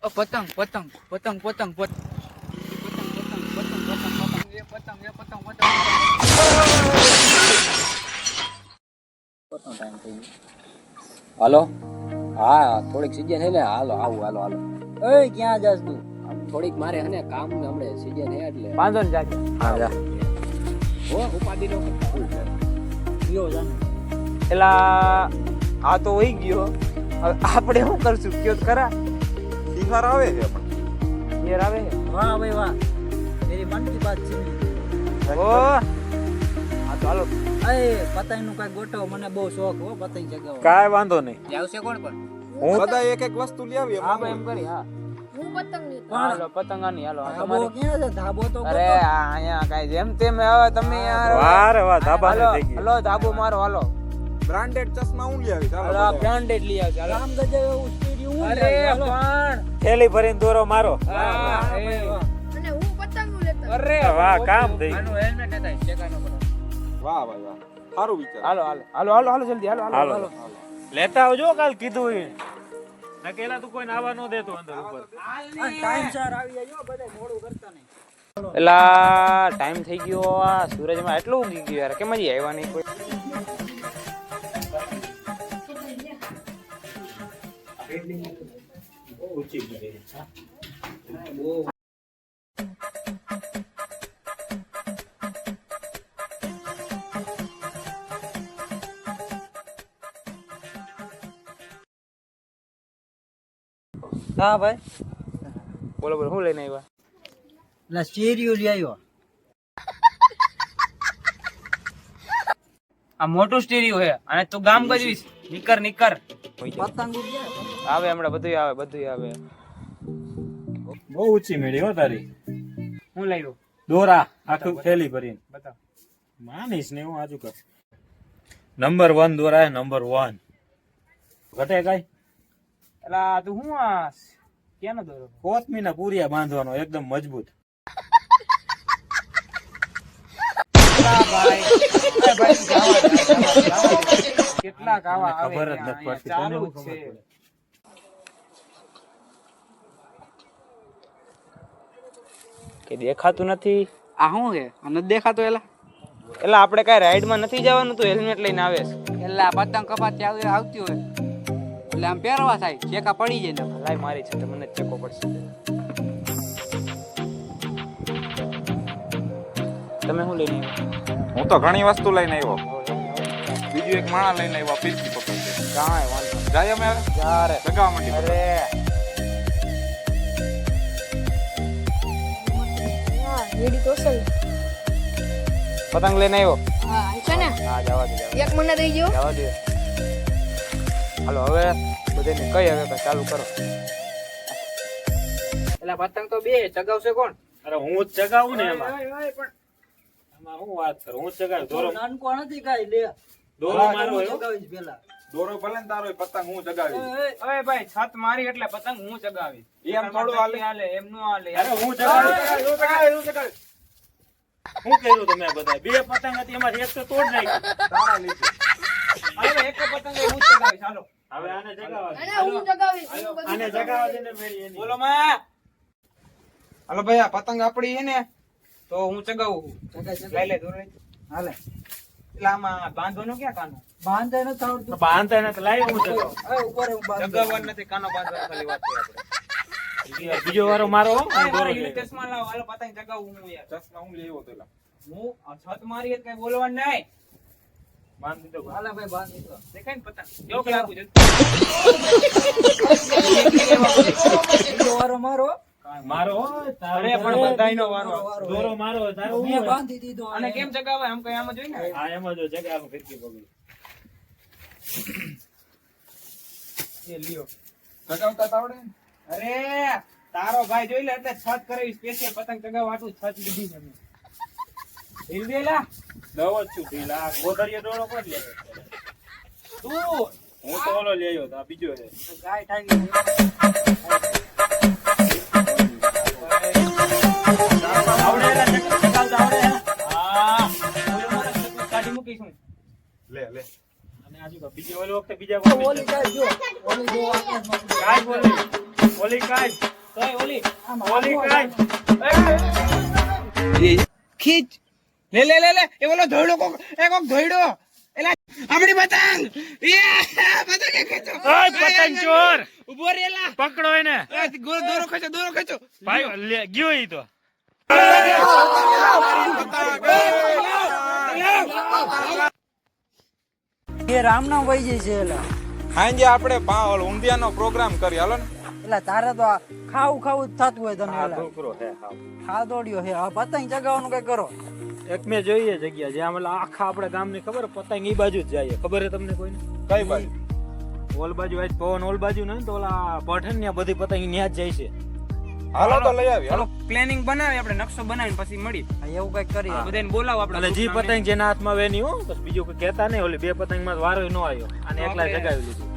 પતંગ પતંગ પતંગ પતંગ પતંગ હાલો હા થોડીક સીઝન હે ને હાલો આવું હાલો હાલો એ ક્યાં જાસ તું થોડીક મારે હે ને કામ હમણે સીઝન હે એટલે બાંધો ને જાજો હા જા હો ઉપાડી નો ગયો જાને એલા આ તો વહી ગયો હવે આપણે શું કરશું કયો તો ખરા બિહાર આવે છે પણ યાર આવે છે વાહ ભાઈ વાહ તેરી મન કી બાત છે ઓ આ તો હાલો એ પતંગ નું કઈ ગોઠવ મને બહુ શોખ હો પતંગ ચગાવવાનો કાંઈ વાંધો નહીં આવશે કોણ પણ હું બધા એક એક વસ્તુ લઈ આવી હા ભાઈ એમ કરી હા હું પતંગ નહીં હાલો પતંગાની હાલો આ ધાબો તમારી ક્યાં છે ધાબો તો અરે આ અહીંયા કાઈ જેમ તેમ હવે તમે યાર વાહ રે વાહ ધાબા હાલો થઈ ગઈ હાલો ધાબો મારો હાલો બ્રાન્ડેડ ચશ્મા હું લઈ આવી હાલો ચાલો આ બ્રાન્ડેડ લઈ આવજો હાલો રામ ગજબ એવું સ્ટેડિયમ અરે પણ થેલી ભરીને દોરો મારો હા એ અને હું પતંગ નું લેતો અરે વાહ, કામ થઈ ગયું. આનું હેલ્મેટ હતા ચેકાનો કરો વાહ ભાઈ વાહ સારું વિચાર હાલો હાલો હાલો હાલો હાલો જલ્દી હાલો હાલો હાલો લેતા આવજો કાલ કીધું એ નકેલા તું કોઈ આવા ન દેતો અંદર ઉપર ટાઈમ સર આવી જાજો બધા મોડું કરતા નહીં એલા ટાઈમ થઈ ગયો આ સૂરજમાં એટલું ઉગી ગયું યાર કેમ હજી આવ્યા નહીં કોઈ હા ભાઈ બોલો બોલો શું લઈને આવ્યા એટલે સ્ટેરિયો લઈ આવ્યો આ મોટું સ્ટીરિયો હે અને તું ગામ ગજવીશ નીકર નીકર પતંગ ઉડ્યા આવે હમણાં બધું આવે બહુ ઊંચી મેળી હો તારી હું લાવ્યો દોરા આખું થેલી ભરીને બતાવ માનીશ ને હું આજુ કર નંબર 1 દોરા હે નંબર 1 ઘટે કઈ એલા તું હું આ ક્યાંનો દોરો કોથમીના પૂરિયા બાંધવાનો એકદમ મજબૂત એલા ભાઈ એ ભાઈ જાવા દે. કેટલા ગાવા આવે ખબર જ ત્યાં, નથી પડતી ચાલુ તને જ શું છે ખબર પડે? કે દેખાતું નથી આ શું છે અને દેખાતો એલા એલા આપણે કઈ રાઈડ માં નથી જવાનું તું હેલ્મેટ લઈને આવે એટલે આ પતંગ કપાતી આવતી હોય એટલે આમ પહેરવા થાય ચેકા પડી જાય ને લાઈ મારી છે તો મને જ ચેકો પડશે તમે શું લઈને આવ્યા? હું તો ઘણી વસ્તુ લઈને આવ્યો બીજું એક માણા લઈને આવ્યો પીરકી પકડી કાંઈ વાંધો જાય અમે હવે યારે લગાવવા માંડી અરે હા રેડી તો સલ પતંગ લઈને આવ્યો હા છે ને હા જવા દે એક મને દઈ ગયો જવા દે હાલો હવે બધાને કઈ હવે ભાઈ ચાલુ કરો એટલે પતંગ તો બે ચગાવશે કોણ અરે હું જ ચગાવું ને એમાં પણ એમાં હું વાત કરું હું જ ચગાવું દોરો નાનકો નથી કાઈ લે દોરો મારો એવો ચગાવીશ પેલા દોરો ભલે ને તારો પતંગ હું ચગાવી ઓય ભાઈ છત મારી એટલે પતંગ હું ચગાવીશ એમ થોડું હાલે એમ નો હાલે અરે હું ચગાવી હું કર્યું તમે બધા બે પતંગ હતી એમાંથી એક તો તોડ નાખી તારા લીધે હવે એક પતંગ હું ચગાવીશ હાલો હવે આને જગાવા દે. અને હું જગાવીશ હું બધું આને જગાવા દે ને મેરી એની બોલો માં હાલો ભાઈ આ પતંગ આપડી છે ને તો હું ચગાવું લઈ લે દોર લઈ હાલે એટલે આમાં બાંધવાનો ક્યાં કાનો બાંધે ન થાવતું બાંધતા ને તો લાવી હું ચગાવું એ ઉપર હું બાંધ ચગાવવાનું નથી કાનો બાંધવાનો ખાલી વાત છે આપણે બીજો વારો મારો હો, હું દોરો મારા લઈ યુનિટ ચશ્મા લાવો હાલો પતંગ ચગાવું હું યાર ચશ્મા હું લેવો તો લા. હું આ છત મારી કઈ બોલવાનું નહીં બાંધી દો હાલે ભાઈ બાંધ દીધો દેખાય ને પતંગ કેવો કે લાગુ છે બીજો વારો મારો મારો હો, તારો અરે પણ બધાયનો વારો દોરો મારો તારો હું મેં બાંધી દીધો અને કેમ ચગાવે આમ કઈ આમ જોઈ ને આ એમાં જો જગામાં ફિરકી પકડી એ લ્યો ચગાવતા તો આવડે ને? અરે તારો ભાઈ જોઈ લે એટલે છત કરાવી સ્પેશિયલ પતંગ ચગાવવા આટલું છત લીધી છે મેં હિલવેલા દવો જ છું ઢીલા. આ ગોધરીયો દોરો કોણ લે તું હું તો ઓલો લઈ આવ્યો તો આ બીજો છે ગાય ઠાકી આવડે એલા ચગાવતા આવડે એલા? હા ઓલો મારા છત કાઢી મૂકીશું લે લે અને આજુ બીજી ઓલી વખતે બીજા ઓલી કાઈ જો ઓલી જો આકાશમાં કાઈ બોલી ઓલી કાઈ ઓય ઓલી ઓલી કાંઈ. ખીચ લે લે લે લે એ ઓલો ધોયડો કોક ધોયડો એલા આપણી પતંગ પતંગ ખેંચો ઓય પતંગ ચોર ઉભો રેલા પકડો એને દોરો ખેંચો ભાઈ ગયો ઈ તો એ રામનામ વહી જાય છે એલા સાંજે આપણે ઊંધિયાનો પ્રોગ્રામ કરી હાલો ને. એટલે તારે તો આ ખાવું ખાવું જ થતું હોય તને એલા છોકરો હે હાવ. ખા દોડ્યો હે આ પતંગ ચગાવવાનું કઈ કરો એક મેં જોઈએ જગ્યા જ્યાં મતલબ આખા આપણે ગામની ખબર પતંગ ઈ બાજુ જ જાય ખબર હે તમને કોઈને કઈ બાજુ? ઓલ બાજુ આજ પવન ઓલ બાજુ નહીં તો ઓલા પઠન ને બધી પતંગ ન્યા જ જાય છે હાલો તો લઈ આવી હાલો. પ્લાનિંગ બનાવી આપણે નકશો બનાવીને પછી મળી આ એવું કઈક કરી બધાને બોલાવો આપણે એટલે જી પતંગ જેના હાથમાં આવે એની હો બસ બીજું કોઈ કહેતા નહીં ઓલી બે પતંગ માં વારો નો આવ્યો અને એકલા જગાવી લીધું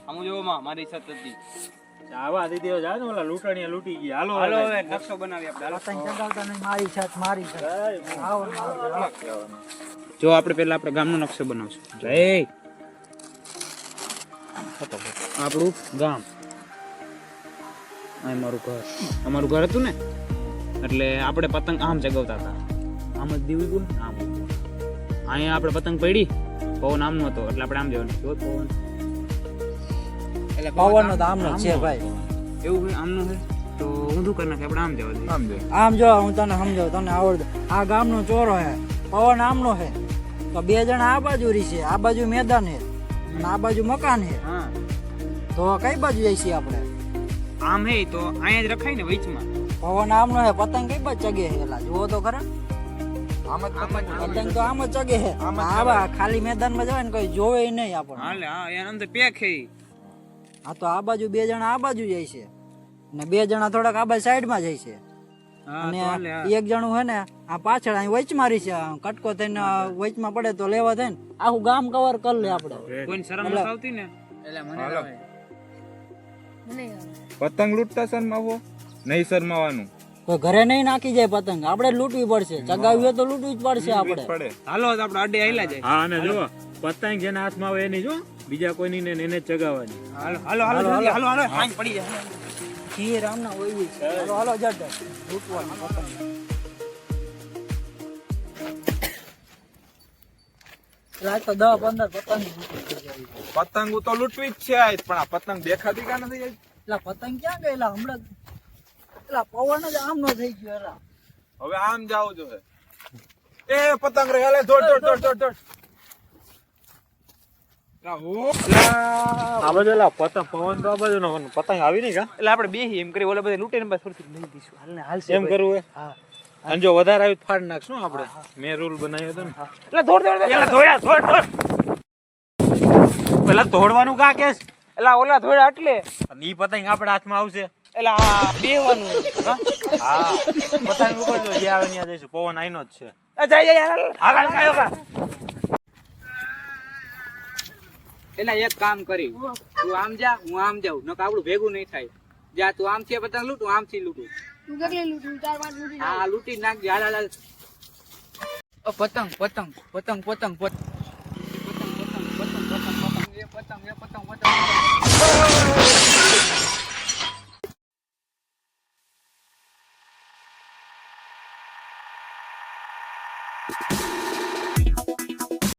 આમુ જોવો માં મારી સાથે હતી આવા દીદી જા ને ઓલા લૂંટણીયા લૂંટી ગયા હાલો હાલો હવે નકશો બનાવી આપણે પતંગ ચગાવતા નહીં મારી છત આવો ને આવો. જો આપણે પહેલા આપણે ગામનો નકશો બનાવશું જય આપણું ગામ આ અમારું ઘર હતું ને એટલે આપણે પતંગ આમ ચગાવતા હતા આમ જ દીવું હતું ને આમ અહીંયા આપણે પતંગ પડી પવન આમનો હતો એટલે આપણે આમ જવાનું જો પવન એટલે પવનનો તો આમનો જ છે ભાઈ એવું હોય આમનું હોય તો ઊંધું કરી નાખે આપણે આમ જવા દઈએ આમ જોઈ. આમ જો હું તને સમજાવું તને આવડે આ ગામનો ચોરો હે પવન આમનો હે તો બે જણા આ બાજુ રહી છે આ બાજુ મેદાન હે અને આ બાજુ મકાન હે હા તો કઈ બાજુ જઈશું આપણે આમ હે તો અહીંયા જ રખાય ને વચમાં પવન આમનો હે પતંગ કઈ બાજુ ચગે હે એલા જુઓ તો ખરા આમ જ પતંગ તો આમ જ ચગે હે આવા ખાલી મેદાનમાં જવાય ને કોઈ જોવે નહીં આપણને હાલે હા એના અંદર પેક હે આ તો આ બાજુ બે જણા આ બાજુ જાય છે ને બે જણા થોડાક આ બાજુ સાઈડમાં જાય છે હા અને તો હાલે હા. એક જણું હે ને આ પાછળ અહીં વચમાં રહી છે આ કટકો થઈને વચમાં પડે તો લેવા થાય ને આખું ગામ કવર કરી લે આપણે કોઈને શરમ નથી આવતી ને એટલે મને હાલો. આવે. મને પતંગ લૂંટતા શરમાવો નહીં શરમાવાનું કોઈ ઘરે નહીં નાખી જાય પતંગ આપણે લૂંટવી પડશે ચગાવી હોય તો લૂંટવી જ પડશે આપણે પડે. હાલો તો આપણે અડે આયલા જાય હા અને જો પતંગ જેના હાથમાં આવે એની જો બીજા કોઈની ને એને જ ચગાવવાની હાલો હાલો હાલો જલ્દી, હાલો હાલો પાંચ પડી જાય ઘી રામના હોય છે હાલો હાલો જટ લૂંટવાનું પતંગ રાત તો 10-15 પતંગ પતંગ તો લૂંટવી જ છે આજ, પણ આ પતંગ દેખાતી કા નથી આજ? એટલે પતંગ ક્યાં ગયેલા હમણાં એટલે પવન જ આમ નો થઈ ગયો એલા હવે આમ જાવ જોઈએ. એ પતંગ રે હાલે દોડ દોડ દોડ દોડ દોડ. આ બાજુ એલા પતંગ પવન તો આ બાજુ નો પતંગ આવી નહીં કા એટલે આપણે બેહી એમ કરી ઓલા બધા લૂંટીને બસ થોડી લઈ દઈશું હાલને હાલશે એમ કરવું હે હા અને જો વધારે આવી ફાડ નાખશું આપણે મેં રૂલ બનાવ્યો હતો ને એટલે દોડ દોડ પેલા ધોયા ધોડ ધોડ પેલા ધોડવાનું કા કેસ એટલે ઓલા થોડા એટલે અને ઈ પતંગ આપણા હાથમાં આવશે એટલે આ બેહવાનું હા હા પતંગ ઉપર જો જે આવે ત્યાં જઈશું પવન આઈનો જ છે જાય જાય હાલ આગળ કાયો કા એટલે એક કામ કરી તું આમ જા હું આમ જાઉં નકર આપણું ભેગું નહીં થાય જા તું આમ થી પતંગ લૂંટ હું આમ થી લૂંટું તું કેટલી લૂંટું 4-5 લૂંટી હા લૂંટી નાખ હાલ હાલ હાલ પતંગ પતંગ પતંગ પતંગ પતંગ પતંગ પતંગ પતંગ પતંગ પતંગ પતંગ પતંગ